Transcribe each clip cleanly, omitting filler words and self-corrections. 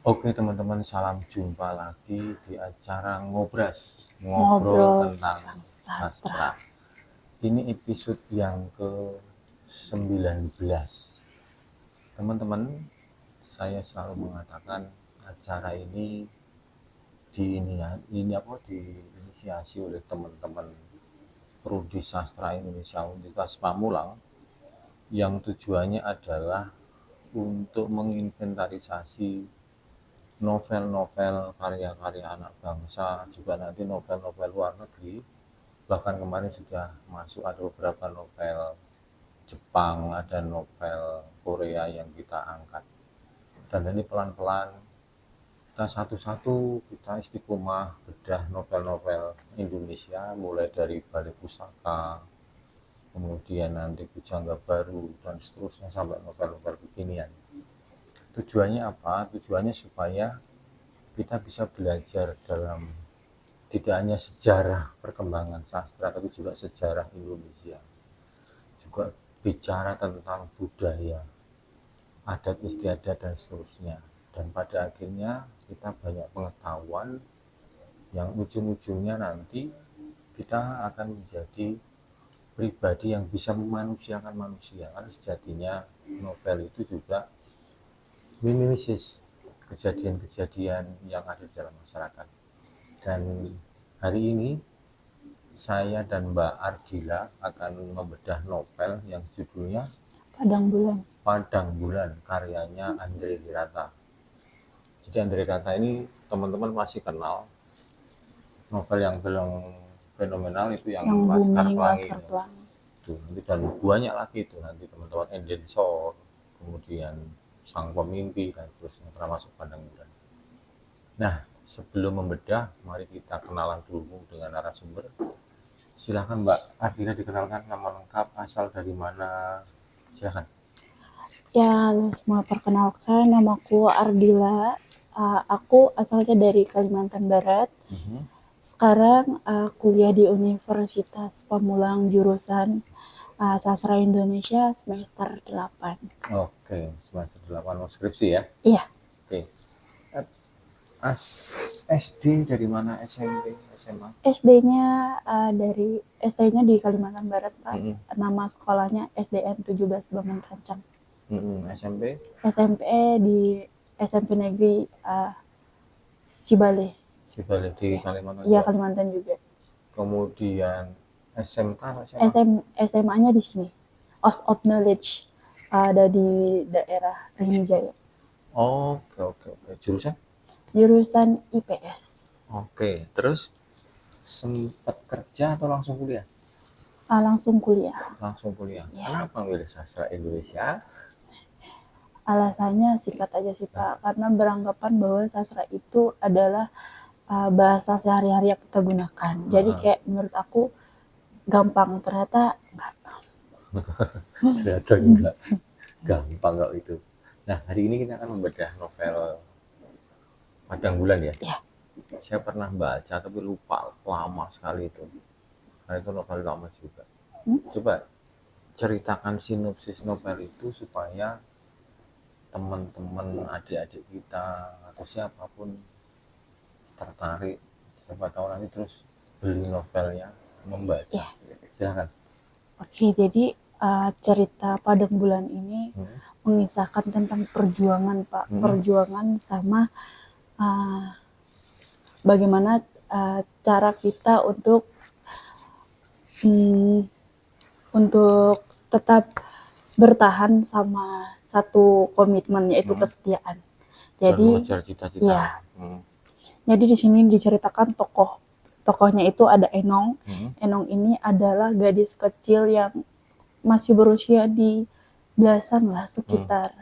Oke teman-teman, salam jumpa lagi di acara Ngobras, ngobrol Ngobrol tentang tentang sastra. sastra. Ini episode yang ke-19. Teman-teman, saya selalu mengatakan acara ini diinisiasi oleh teman-teman Prodi Sastra Indonesia Universitas Pamulang yang tujuannya adalah untuk menginventarisasi novel-novel karya-karya anak bangsa, juga nanti novel-novel luar negeri. Bahkan kemarin sudah masuk ada beberapa novel Jepang, ada novel Korea yang kita angkat. Dan ini pelan-pelan kita satu-satu kita istiqomah bedah novel-novel Indonesia, mulai dari Balik Pustaka, kemudian nanti Pujangga Baru, dan seterusnya sampai novel-novel kekinian. Tujuannya apa? Tujuannya supaya kita bisa belajar dalam tidak hanya sejarah perkembangan sastra, tapi juga sejarah Indonesia. Juga bicara tentang budaya, adat istiadat, dan seterusnya. Dan pada akhirnya kita banyak pengetahuan yang ujung-ujungnya nanti kita akan menjadi pribadi yang bisa memanusiakan manusia. Karena sejatinya novel itu juga minimisis kejadian-kejadian yang ada di dalam masyarakat. Dan hari ini saya dan Mbak Ardila akan membedah novel yang judulnya Padang Bulan. Padang Bulan, karyanya Andre Hirata. Jadi Andre Hirata ini teman-teman masih kenal, novel yang belum fenomenal itu yang Laskar Booming Pelangi. Laskar Pelangi. Itu nanti, dan banyak lagi itu nanti teman-teman, Endensor, kemudian Sang Pemimpi, dan terusnya termasuk Padang Bulan. Nah, sebelum membedah, mari kita kenalan dulu dengan narasumber. Silakan Mbak Ardila, dikenalkan nama lengkap, asal dari mana, silakan. Ya, semua perkenalkan, namaku Ardila. Aku asalnya dari Kalimantan Barat. Sekarang kuliah di Universitas Pamulang jurusan Sastra Indonesia semester 8. Oke, semester 8 mau skripsi ya. Iya. Oke. SD dari mana, SMP, SMA? SD-nya di Kalimantan Barat, Pak. Nama sekolahnya SDN 17 Bangun Rancang. SMP? SMP di SMP Negeri Sibale. Sibale di Kalimantan Iya, juga. Kalimantan juga. Kemudian SMK atau SMA? SMA-nya di sini. House of Knowledge ada di daerah Sriwijaya. Oke. Jurusan? Jurusan IPS. Oke, terus sempat kerja atau langsung kuliah? Langsung kuliah. Langsung kuliah. Ya. Kenapa milih sastra Indonesia? Alasannya singkat aja sih Pak, karena beranggapan bahwa sastra itu adalah bahasa sehari-hari yang kita gunakan. Jadi kayak menurut aku gampang, ternyata enggak. Ternyata enggak gampang kok itu. Nah, hari ini kita akan membedah novel Padang Bulan ya. Ya. Saya pernah baca tapi lupa, lama sekali itu. Karena itu novel lama juga. Coba ceritakan sinopsis novel itu supaya teman-teman, adik-adik kita atau siapapun tertarik, siapa tahu nanti terus beli novelnya, membaca. Ya. Silakan. Oke, jadi cerita Padang Bulan ini mengisahkan tentang perjuangan Pak, perjuangan sama bagaimana cara kita untuk tetap bertahan sama satu komitmen, yaitu kesetiaan. Jadi mengejar cita-cita. Ya. Jadi di sini diceritakan tokohnya itu ada Enong. Enong ini adalah gadis kecil yang masih berusia di belasan lah, sekitar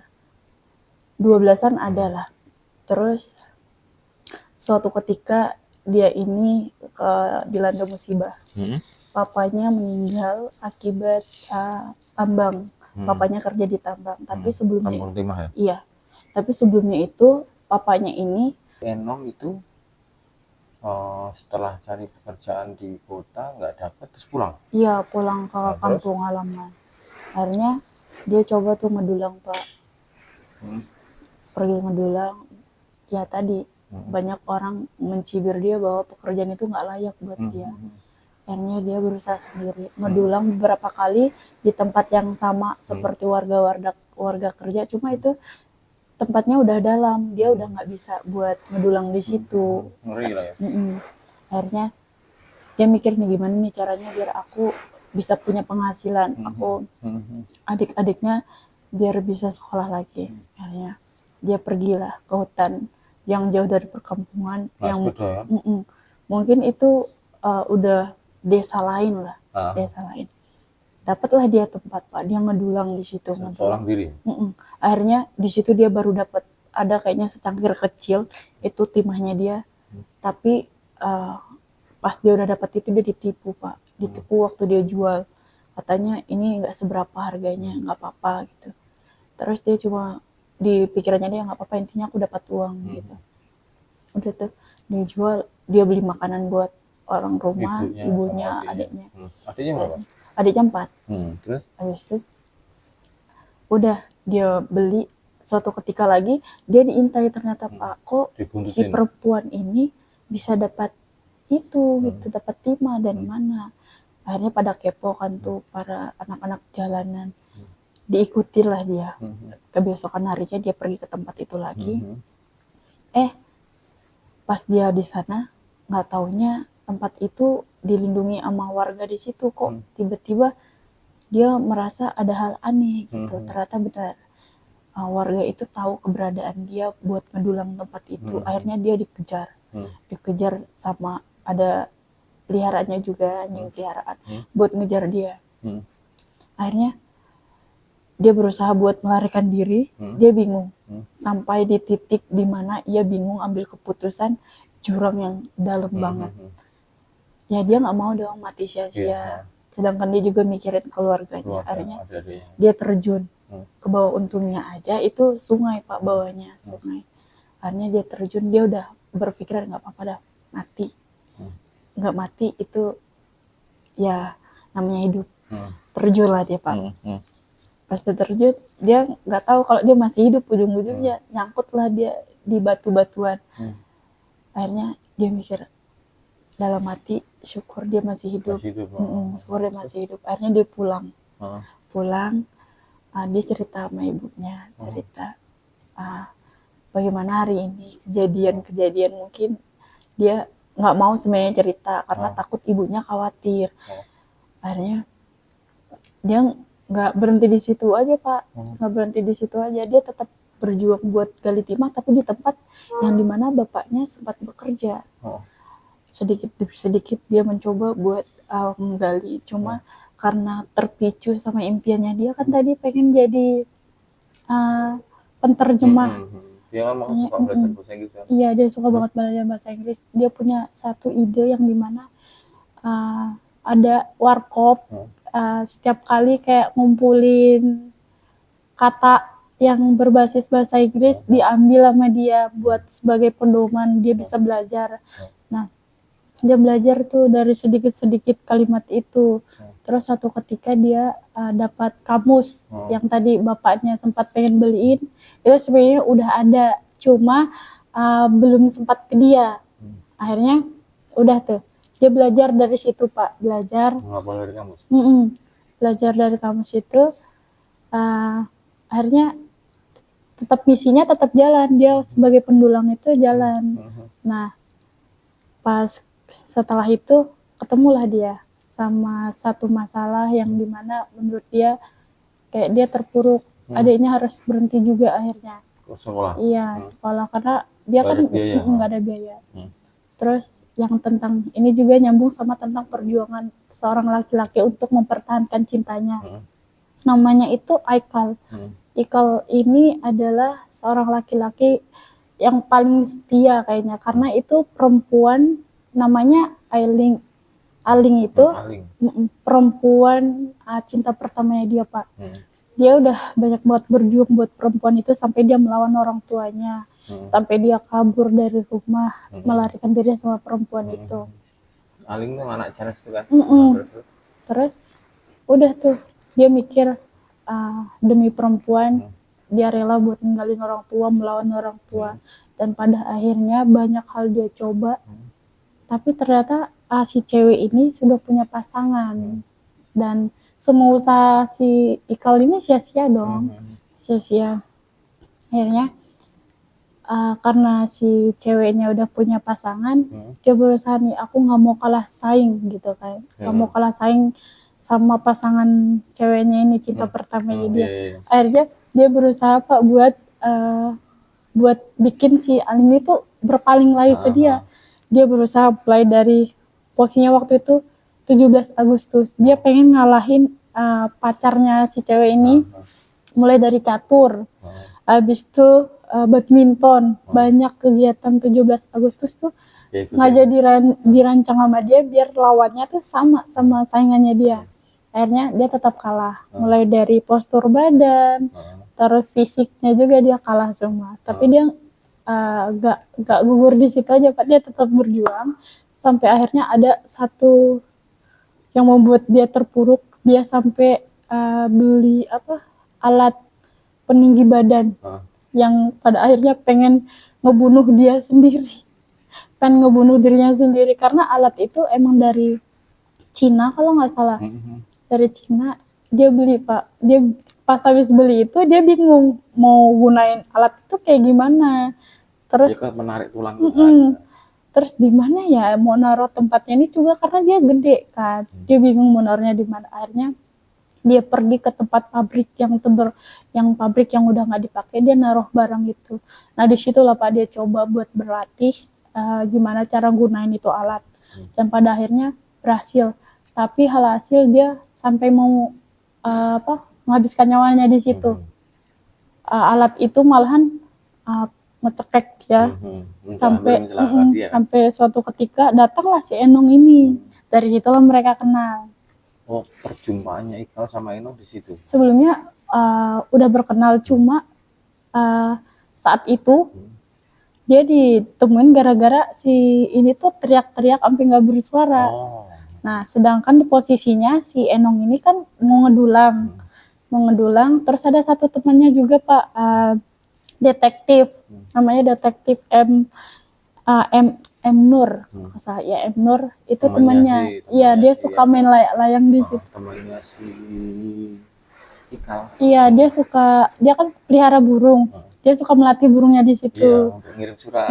12-an adalah. Terus suatu ketika dia ini dilanda musibah. Papanya meninggal akibat tambang. Papanya kerja di tambang. Tapi sebelumnya Tambang timah ya? Iya. Tapi sebelumnya itu papanya ini Enong itu setelah cari pekerjaan di kota nggak dapat, terus pulang. Iya, pulang ke kampung halaman. Akhirnya dia coba tuh ngedulang Pak. Pergi ngedulang, ya tadi banyak orang mencibir dia bahwa pekerjaan itu nggak layak buat dia. Akhirnya dia berusaha sendiri, ngedulang beberapa kali di tempat yang sama seperti warga kerja, cuma itu tempatnya udah dalam, dia udah nggak bisa buat ngedulang di situ. Ngeri lah ya. Akhirnya dia mikir nih gimana nih caranya biar aku bisa punya penghasilan, aku adik-adiknya biar bisa sekolah lagi. Akhirnya dia pergilah ke hutan yang jauh dari perkampungan, yang Ya? mungkin itu udah desa lain lah, desa lain. Dapatlah dia tempat Pak, dia ngedulang di situ. Seorang diri. Akhirnya di situ dia baru dapat ada kayaknya secangkir kecil, itu timahnya dia. Tapi pas dia udah dapat itu dia ditipu Pak, ditipu waktu dia jual. Katanya ini nggak seberapa harganya, nggak apa-apa gitu. Terus dia cuma di pikirannya dia nggak apa-apa, intinya aku dapat uang gitu. Udah tuh dia jual, dia beli makanan buat orang rumah, ibunya adiknya. Adiknya berapa? Adiknya 4. Terus? Habis itu udah dia beli, suatu ketika lagi dia diintai ternyata Pak, kok si perempuan ini bisa dapat itu gitu, dapat timah dari mana. Akhirnya pada kepo kan tuh para anak-anak jalanan, diikutilah dia. Kebesokan harinya dia pergi ke tempat itu lagi. Pas dia di sana nggak taunya tempat itu dilindungi sama warga di situ, kok tiba-tiba dia merasa ada hal aneh gitu. Ternyata benar warga itu tahu keberadaan dia buat ngedulang tempat itu. Akhirnya dia dikejar sama ada peliharaannya juga, anjing peliharaan buat ngejar dia. Akhirnya dia berusaha buat melarikan diri, dia bingung sampai di titik dimana ia bingung ambil keputusan jurang yang dalam banget. Ya dia nggak mau dong mati sia-sia, sedangkan dia juga mikirin keluarganya. Akhirnya dia terjun ke bawah, untungnya aja itu sungai Pak, bawahnya sungai. Akhirnya dia terjun, dia udah berpikiran nggak apa-apa dah mati, nggak mati itu ya namanya hidup. Terjun lah dia Pak. Pas dia terjun, dia nggak tahu kalau dia masih hidup, ujung-ujungnya nyangkut lah dia di batu-batuan. Akhirnya dia mikir dalam hati, syukur dia masih hidup. Syukur dia masih hidup. Akhirnya dia pulang. Dia cerita sama ibunya, cerita bagaimana hari ini, kejadian mungkin dia nggak mau sebenarnya cerita karena takut ibunya khawatir. Akhirnya dia nggak berhenti di situ aja Pak, nggak berhenti di situ aja, dia tetap berjuang buat gali timah, tapi di tempat yang dimana bapaknya sempat bekerja. Sedikit demi sedikit dia mencoba buat menggali, cuma karena terpicu sama impiannya dia kan tadi pengen jadi penterjemah. Dia kan suka belajar bahasa Inggris kan? Iya, dia suka banget belajar bahasa Inggris. Dia punya satu ide yang dimana ada warkop, setiap kali kayak ngumpulin kata yang berbasis bahasa Inggris diambil sama dia buat sebagai pedoman dia bisa belajar. Nah, dia belajar tuh dari sedikit-sedikit kalimat itu. Terus suatu ketika dia dapat kamus yang tadi bapaknya sempat pengen beliin, itu sebenarnya udah ada, cuma belum sempat ke dia. Akhirnya udah tuh dia belajar dari situ Pak, belajar dari kamus. Belajar dari kamus itu, akhirnya tetap misinya tetap jalan, dia sebagai pendulang itu jalan. Nah pas setelah itu ketemulah dia sama satu masalah yang dimana menurut dia kayak dia terpuruk, adiknya harus berhenti juga akhirnya sekolah. Iya, sekolah karena dia kan nggak ada biaya. Terus yang tentang ini juga nyambung sama tentang perjuangan seorang laki-laki untuk mempertahankan cintanya. Namanya itu Aikal. Aikal ini adalah seorang laki-laki yang paling setia kayaknya, karena itu perempuan namanya Aling. Aling itu perempuan cinta pertamanya dia Pak. Dia udah banyak banget berjuang buat perempuan itu sampai dia melawan orang tuanya. Sampai dia kabur dari rumah, melarikan diri sama perempuan itu. Aling tuh anak Chinese itu kan. Terus udah tuh dia mikir demi perempuan dia rela buat ninggalin orang tua, melawan orang tua. dan pada akhirnya banyak hal dia coba, tapi ternyata si cewek ini sudah punya pasangan, dan semua usaha si Ikal ini sia-sia dong, sia-sia. Akhirnya karena si ceweknya udah punya pasangan, dia berusaha nih, aku nggak mau kalah saing gitu kan, nggak mau kalah saing sama pasangan ceweknya ini, cinta pertamanya dia. Akhirnya dia berusaha Pak buat bikin si Aling itu berpaling lagi ke dia. Dia berusaha mulai dari posisinya waktu itu 17 Agustus. Dia pengen ngalahin pacarnya si cewek ini, mulai dari catur. Habis itu badminton, banyak kegiatan 17 Agustus tuh sengaja dirancang sama dia biar lawannya tuh sama saingannya dia. Akhirnya dia tetap kalah, mulai dari postur badan, terus fisiknya juga dia kalah semua. Tapi dia gak gugur di situ aja Pak, dia tetap berjuang sampai akhirnya ada satu yang membuat dia terpuruk. Dia sampai beli alat peninggi badan yang pada akhirnya pengen ngebunuh dia sendiri, pengen ngebunuh dirinya sendiri, karena alat itu emang dari Cina kalau nggak salah. Dari Cina dia beli Pak. Dia pas habis beli itu dia bingung mau gunain alat itu kayak gimana. Terus dia menarik tulang terus di mana ya mau naruh tempatnya ini juga, karena dia gede kan. Dia bingung mau naruhnya di mana. Akhirnya dia pergi ke tempat pabrik yang pabrik yang udah nggak dipakai, dia naruh barang itu. Nah disitulah Pak dia coba buat berlatih gimana cara gunain itu alat, dan pada akhirnya berhasil. Tapi hasil dia sampai mau menghabiskan nyawanya di situ. Alat itu malahan ngecekek ya, sampai suatu ketika datanglah si Enong ini. Dari situlah mereka kenal. Oh, perjumpaannya Ikal sama Enong di situ. Sebelumnya udah berkenal, cuma saat itu dia ditemuin gara-gara si ini tuh teriak-teriak sampai nggak bersuara. Nah, sedangkan di posisinya si Enong ini kan mau ngedulang, terus ada satu temannya juga Pak, detektif, namanya detektif M Nur, ya M Nur itu temannya. Iya, dia suka main layang di situ. Temannya si Ikal. Iya, dia kan pelihara burung. Dia suka melatih burungnya di situ. Iya, untuk ngirim surat.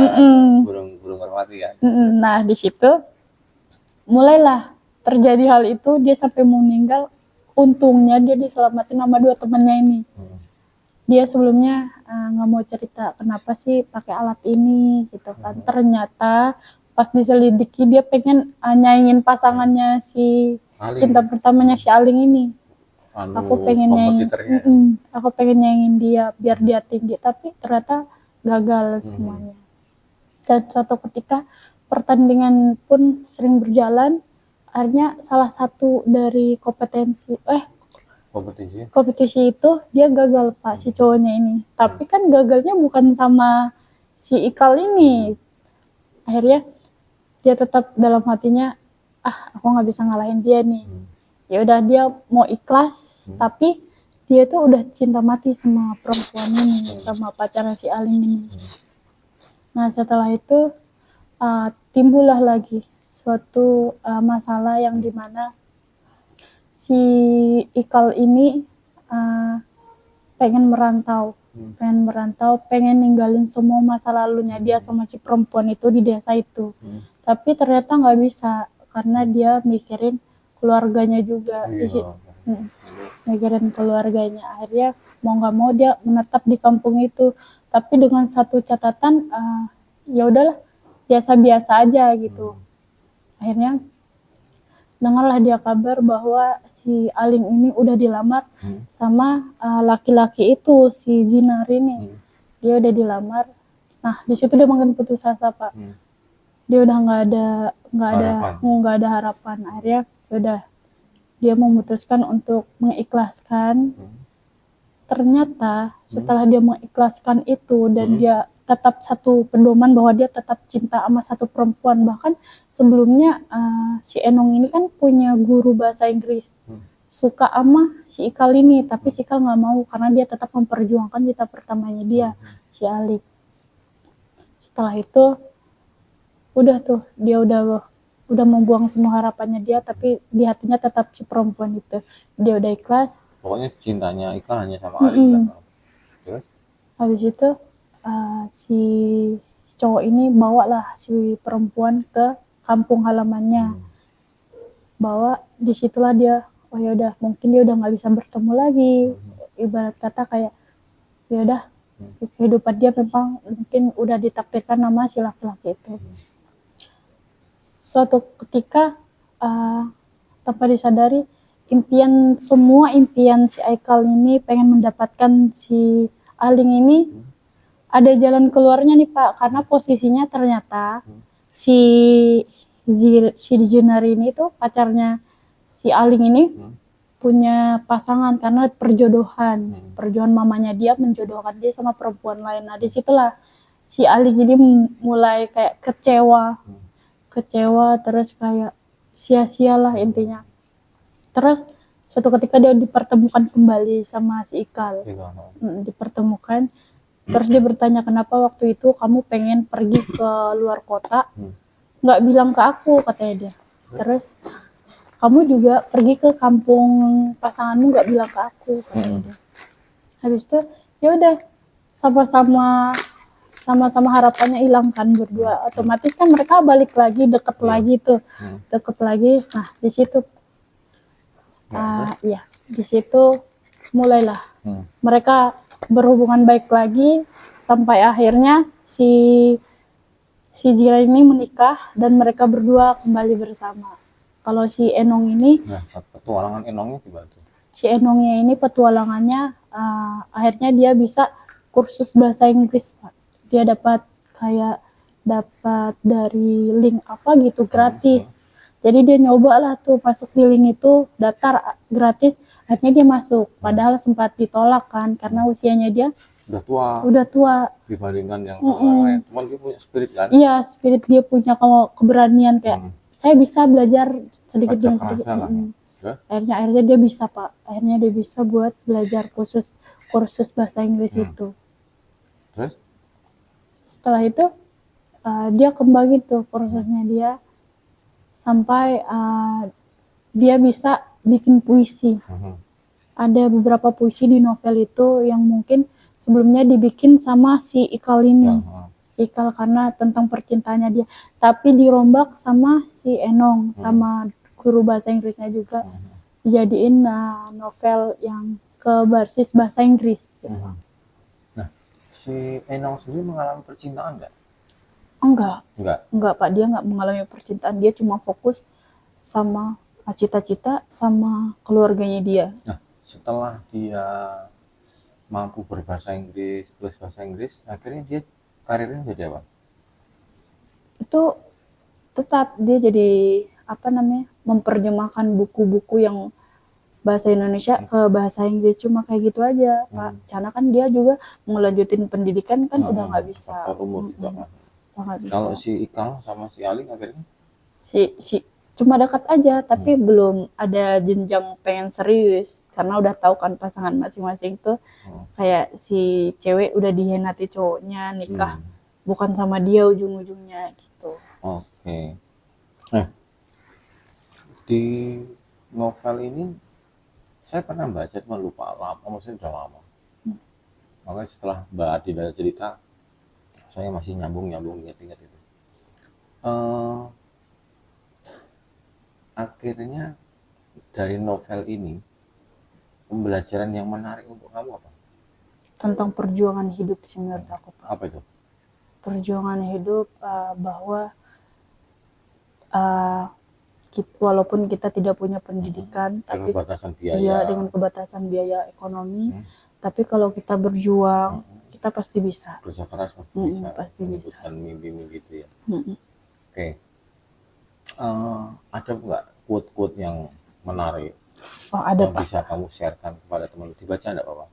Burung merpati ya. Nah, di situ mulailah terjadi hal itu, dia sampai mau meninggal. Untungnya dia diselamatin sama 2 temannya ini. Dia sebelumnya nggak mau cerita kenapa sih pakai alat ini gitu kan. Ternyata pas diselidiki dia pengen nyaingin pasangannya si cinta pertamanya si Aling ini. Aku pengen nyaingin dia biar dia tinggi, tapi ternyata gagal semuanya. Dan suatu ketika pertandingan pun sering berjalan, akhirnya salah satu dari kompetisi itu dia gagal Pak, si cowoknya ini. Tapi kan gagalnya bukan sama si Ikal ini. Akhirnya dia tetap dalam hatinya, aku nggak bisa ngalahin dia nih. Ya udah dia mau ikhlas, tapi dia tuh udah cinta mati sama perempuan ini, sama pacarnya si Aling ini. Nah setelah itu timbullah lagi suatu masalah yang dimana si Ikal ini pengen merantau, pengen ninggalin semua masa lalunya dia sama si perempuan itu di desa itu. Tapi ternyata nggak bisa, karena dia mikirin keluarganya juga. Mikirin keluarganya. Akhirnya mau nggak mau dia menetap di kampung itu, tapi dengan satu catatan, ya udahlah biasa-biasa aja gitu. Akhirnya dengarlah dia kabar bahwa si Aling ini udah dilamar sama laki-laki itu, si Zinar ini. Dia udah dilamar. Nah di situ dia makin putus asa Pak. Dia udah nggak ada harapan. Akhirnya udah dia memutuskan untuk mengikhlaskan. Ternyata setelah dia mengikhlaskan itu dan dia tetap satu pedoman bahwa dia tetap cinta sama satu perempuan. Bahkan sebelumnya si Enong ini kan punya guru bahasa Inggris, suka sama si Ikal ini, tapi si Ikal nggak mau karena dia tetap memperjuangkan cinta pertamanya dia, si Aling. Setelah itu udah tuh dia udah membuang semua harapannya dia, tapi di hatinya tetap si perempuan itu. Dia udah ikhlas. Pokoknya cintanya Ika hanya sama Aling lah. Terus Habis itu si cowok ini bawa lah si perempuan ke kampung halamannya. Bawa, disitulah dia, oh ya udah mungkin dia udah nggak bisa bertemu lagi. Ibarat kata kayak ya udah kehidupan dia memang mungkin udah ditakdirkan nama si laki-laki itu. Suatu ketika tanpa disadari, semua impian si Aikal ini pengen mendapatkan si Aling ini, ada jalan keluarnya nih Pak, karena posisinya ternyata si Junari ini tuh pacarnya si Aling ini punya pasangan karena perjodohan. Perjodohan mamanya dia menjodohkan dia sama perempuan lain. Nah disitulah si Aling ini mulai kayak kecewa terus kayak sia-sialah intinya. Terus suatu ketika dia dipertemukan kembali sama si Ikal. Dipertemukan. Terus dia bertanya, kenapa waktu itu kamu pengen pergi ke luar kota, nggak bilang ke aku, katanya dia. Terus kamu juga pergi ke kampung pasanganmu nggak bilang ke aku, katanya dia. Habis itu ya udah sama-sama harapannya hilang kan berdua. Otomatis kan mereka balik lagi, deket lagi tuh, deket lagi. Nah di situ di situ mulailah mereka berhubungan baik lagi sampai akhirnya si Jira ini menikah dan mereka berdua kembali bersama. Kalau si Enong ini, petualangan Enongnya gimana tuh? Si Enongnya ini petualangannya akhirnya dia bisa kursus bahasa Inggris, Pak. Dia dapat dari link apa gitu gratis. Jadi dia nyoba lah tuh masuk di link itu, daftar gratis. Akhirnya dia masuk, padahal sempat ditolak kan karena usianya dia udah tua dibandingkan yang lain. Cuman dia punya spirit kan? Iya, spirit dia punya keberanian kayak saya bisa belajar sedikit demi sedikit. Akhirnya dia bisa Pak. Akhirnya dia bisa buat belajar kursus bahasa Inggris itu. Terus? Setelah itu dia kembali tuh prosesnya dia sampai dia bisa bikin puisi. Ada beberapa puisi di novel itu yang mungkin sebelumnya dibikin sama si Ikal ini. Si Ikal karena tentang percintaannya dia. Tapi dirombak sama si Enong, sama guru bahasa Inggrisnya juga. Dijadiin novel yang berbasis bahasa Inggris. Gitu. Nah, si Enong sendiri mengalami percintaan nggak? Enggak Pak, dia nggak mengalami percintaan. Dia cuma fokus sama cita-cita sama keluarganya dia. Nah, setelah dia mampu berbahasa Inggris, tulis bahasa Inggris, akhirnya dia karirnya jadi apa? Itu tetap dia jadi memperjemahkan buku-buku yang bahasa Indonesia ke bahasa Inggris, cuma kayak gitu aja Pak. Karena kan dia juga mau lanjutin pendidikan kan udah nggak bisa. Umur juga kan. Kalau si Ikal sama si Aling akhirnya? Si cuma dekat aja, tapi belum ada jenjang pengen serius karena udah tahu kan pasangan masing-masing tuh kayak si cewek udah dihianati cowoknya, nikah bukan sama dia ujung-ujungnya gitu. Oke. Nah, di novel ini saya pernah baca cuma lupa lama, maksudnya udah lama. Makanya setelah Mbak Adi baca cerita, saya masih nyambung ingat-ingat itu. Akhirnya dari novel ini pembelajaran yang menarik untuk kamu apa? Tentang perjuangan hidup sih menurut aku Pak. Apa itu? Perjuangan hidup bahwa walaupun kita tidak punya pendidikan, tapi dengan kebatasan biaya ekonomi, tapi kalau kita berjuang, kita pasti bisa. Kerja keras pasti bisa. Pasti bisa. Mimpi-mimpi itu ya. Oke. Ada nggak quote-quote yang menarik ada yang Pak. Bisa kamu sharekan kepada teman? Dibaca enggak Pak?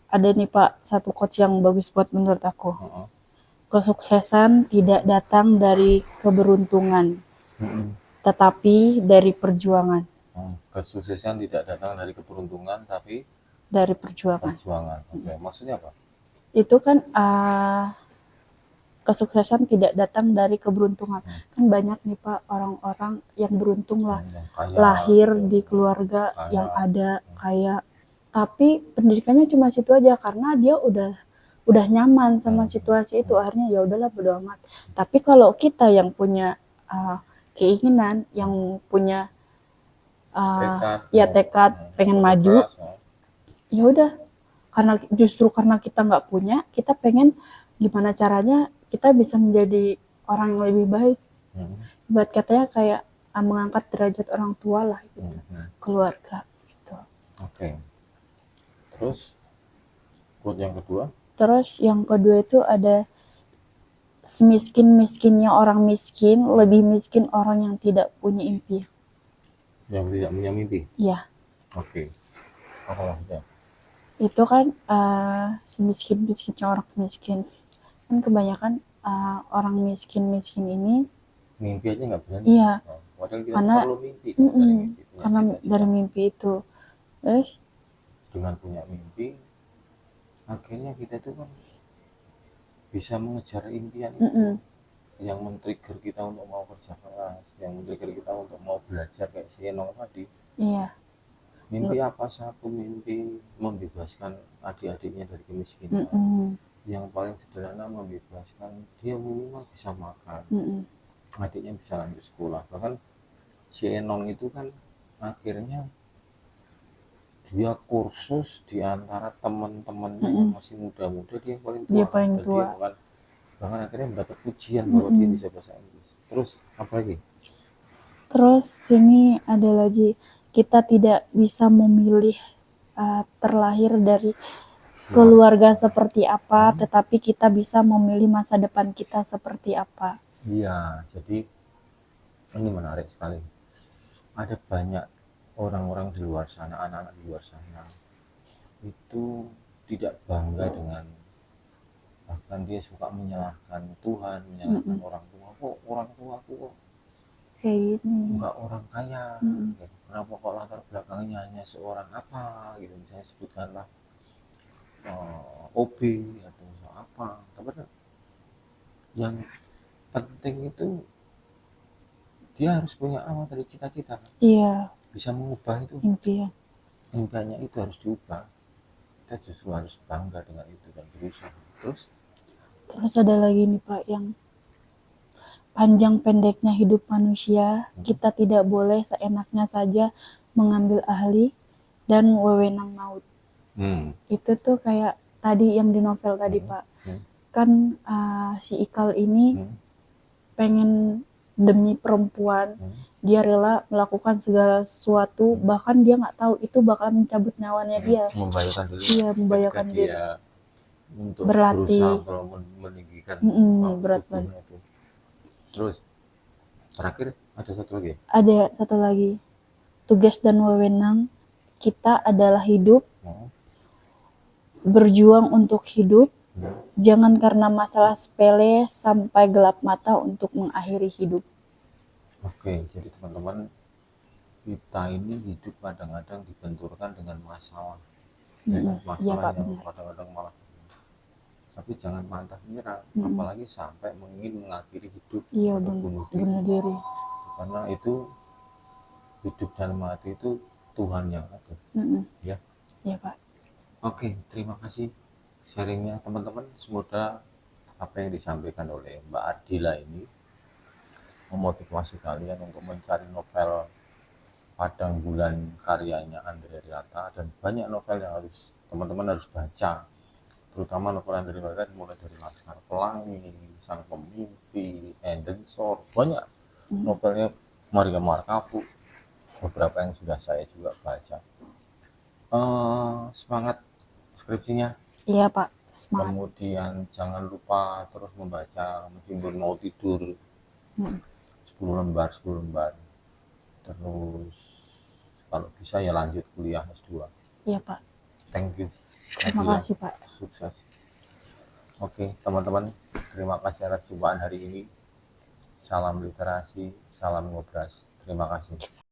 Ada nih Pak, satu quote yang bagus buat menurut aku. Kesuksesan tidak datang dari keberuntungan, tetapi dari perjuangan. Kesuksesan tidak datang dari keberuntungan, tapi dari perjuangan. Oke, maksudnya apa? Itu kan kesuksesan tidak datang dari keberuntungan. Kan banyak nih Pak orang-orang yang beruntung lah, yang kaya, lahir di keluarga kaya, yang ada kaya, tapi pendidikannya cuma situ aja karena dia udah nyaman sama situasi itu, akhirnya ya udahlah bodo amat. Tapi kalau kita yang punya keinginan, yang punya tekad pengen maju, ya udah, karena kita nggak punya, kita pengen gimana caranya kita bisa menjadi orang yang lebih baik. Buat katanya kayak mengangkat derajat orang tua lah gitu, keluarga gitu. Oke. Terus quote yang kedua? Terus yang kedua itu ada, semiskin-miskinnya orang miskin, lebih miskin orang yang tidak punya impian. Yang tidak punya mimpi? Iya. Oke. Apa maksudnya? Itu kan semiskin-miskinnya orang miskin. Kan kebanyakan orang miskin-miskin ini mimpi aja nggak berani. Iya. Karena perlu mimpi. Karena dari mimpi itu. Dengan punya mimpi, akhirnya kita tuh kan bisa mengejar impian itu, yang men-trigger kita untuk mau kerja keras, yang men-trigger kita untuk mau belajar kayak si Enong tadi. Iya. Mimpi apa? Satu mimpi membebaskan adik-adiknya dari kemiskinan. Yang paling sederhana membebaskan dia minimal bisa makan, adiknya bisa lanjut sekolah. Bahkan si Enong itu kan akhirnya dia kursus di antara teman-temannya yang masih muda-muda, dia yang paling tua. Dia paling tua. Dia bahkan akhirnya mendapat pujian bahwa dia bisa bahasa Inggris. Terus apa lagi? Terus ini ada lagi, kita tidak bisa memilih terlahir dari keluarga seperti apa, tetapi kita bisa memilih masa depan kita seperti apa. Iya, jadi ini menarik sekali. Ada banyak orang-orang di luar sana, anak-anak di luar sana itu tidak bangga dengan, bahkan dia suka menyalahkan Tuhan, menyalahkan orang tua. Kok orang tua aku kok kayak gini, enggak orang kaya, kenapa kok latar belakangnya hanya seorang apa gitu, misalnya sebutkanlah OB atau apa. Tapi yang penting itu dia harus punya awal dari cita-cita. Iya. Bisa mengubah itu. Impiannya itu harus diubah. Kita justru harus bangga dengan itu dan berusaha. Terus ada lagi nih Pak, yang panjang pendeknya hidup manusia, kita tidak boleh seenaknya saja mengambil ahli dan wewenang maut. Itu tuh kayak tadi yang di novel tadi Pak. Kan si Ikal ini pengen demi perempuan, dia rela melakukan segala sesuatu, bahkan dia nggak tahu itu bakal mencabut nyawanya dia. Membahayakan diri. Iya, membahayakan diri. Untuk berlatih, berusaha meninggikan berat badan. Terus terakhir ada satu lagi? Ada satu lagi. Tugas dan wewenang kita adalah hidup, berjuang untuk hidup, jangan karena masalah sepele sampai gelap mata untuk mengakhiri hidup. Oke, jadi teman-teman, kita ini hidup kadang-kadang dibenturkan dengan masalah. Masalah yang kadang-kadang malah, tapi jangan pantang menyerah, apalagi sampai ingin mengakhiri hidup atau bunuh diri. Karena itu hidup dan mati itu Tuhan yang atur. Ya. Iya Pak. Oke, terima kasih sharingnya teman-teman. Semoga apa yang disampaikan oleh Mbak Ardila ini memotivasi kalian untuk mencari novel Padang Bulan karyanya Andre Riata, dan banyak novel yang harus teman-teman harus baca, terutama novel Andre Riata mulai dari Laskar Pelangi, Sang Pemimpi, Endensor, banyak novelnya, Maria Markapu, beberapa yang sudah saya juga baca. Semangat skripsinya. Iya Pak, semangat. Kemudian jangan lupa terus membaca meskipun mau tidur, 10 lembar. Terus kalau bisa ya lanjut kuliah S2. Iya Pak. Thank you. Terima kasih Pak. Sukses. Oke teman-teman, terima kasih atas perjumpaan hari ini. Salam literasi, salam ngobras. Terima kasih.